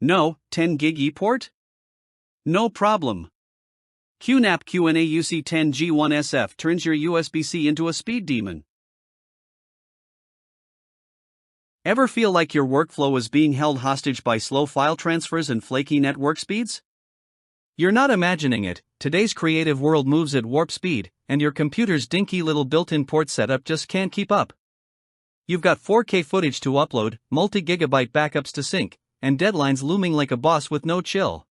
No, 10 gig ePort? No problem. QNAP QNA-UC10G1SF turns your USB-C into a speed demon. Ever feel like your workflow is being held hostage by slow file transfers and flaky network speeds? You're not imagining it. Today's creative world moves at warp speed, and your computer's dinky little built-in port setup just can't keep up. You've got 4K footage to upload, multi-gigabyte backups to sync, and deadlines looming like a boss with no chill.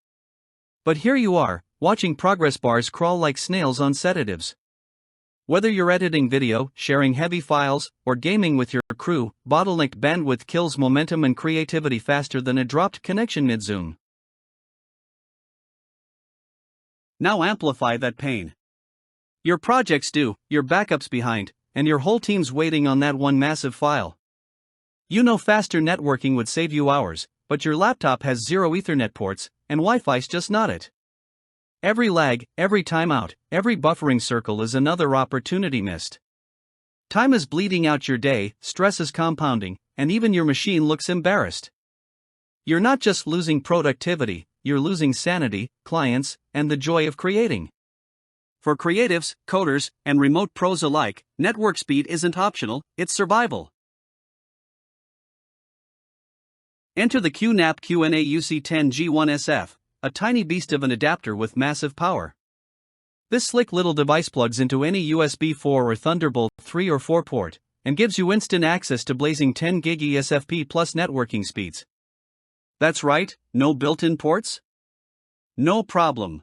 But here you are, watching progress bars crawl like snails on sedatives. Whether you're editing video, sharing heavy files, or gaming with your crew, bottlenecked bandwidth kills momentum and creativity faster than a dropped connection mid-zoom. Now amplify that pain. Your project's due, your backup's behind, and your whole team's waiting on that one massive file. You know faster networking would save you hours, but your laptop has 0 Ethernet ports, and Wi-Fi's just not it. Every lag, every timeout, every buffering circle is another opportunity missed. Time is bleeding out your day, stress is compounding, and even your machine looks embarrassed. You're not just losing productivity, you're losing sanity, clients, and the joy of creating. For creatives, coders, and remote pros alike, network speed isn't optional, it's survival. Enter the QNAP QNA-UC10G1SF, a tiny beast of an adapter with massive power. This slick little device plugs into any USB 4 or Thunderbolt 3 or 4 port, and gives you instant access to blazing 10 gig ESFP plus networking speeds. That's right, no built-in ports? No problem.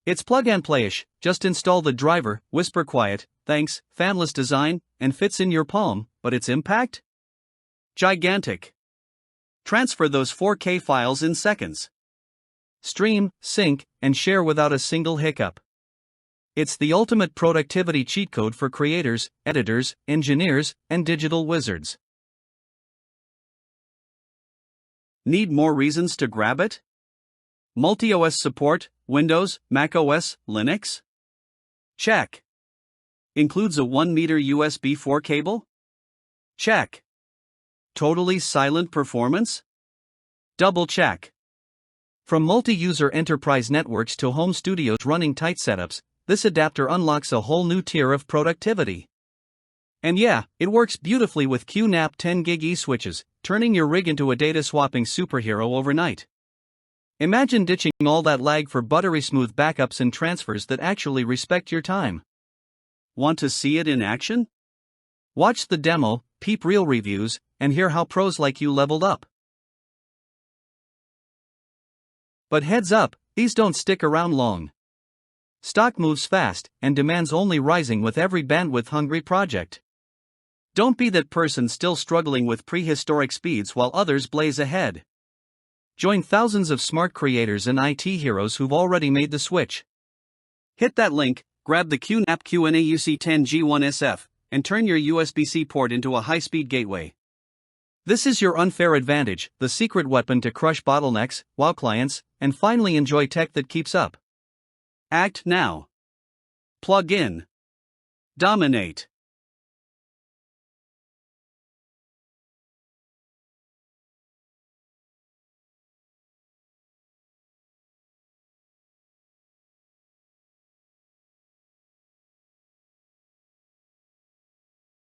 It's plug-and-play-ish, just install the driver, whisper quiet, thanks, fanless design, and fits in your palm, but its impact? Gigantic. Transfer those 4K files in seconds. Stream, sync, and share without a single hiccup. It's the ultimate productivity cheat code for creators, editors, engineers, and digital wizards. Need more reasons to grab it? Multi-OS support, Windows, macOS, Linux? Check. Includes a 1-meter USB 4 cable? Check. Totally silent performance? Double check. From multi-user enterprise networks to home studios running tight setups, this adapter unlocks a whole new tier of productivity. And yeah, it works beautifully with QNAP 10 gig E-switches, turning your rig into a data-swapping superhero overnight. Imagine ditching all that lag for buttery smooth backups and transfers that actually respect your time. Want to see it in action? Watch the demo, peep real reviews, and hear how pros like you leveled up. But heads up, these don't stick around long. Stock moves fast, and demand's only rising with every bandwidth-hungry project. Don't be that person still struggling with prehistoric speeds while others blaze ahead. Join thousands of smart creators and IT heroes who've already made the switch. Hit that link, grab the QNAP QNA-UC10G1SF, and turn your USB-C port into a high-speed gateway. This is your unfair advantage, the secret weapon to crush bottlenecks, wow clients, and finally enjoy tech that keeps up. Act now. Plug in. Dominate.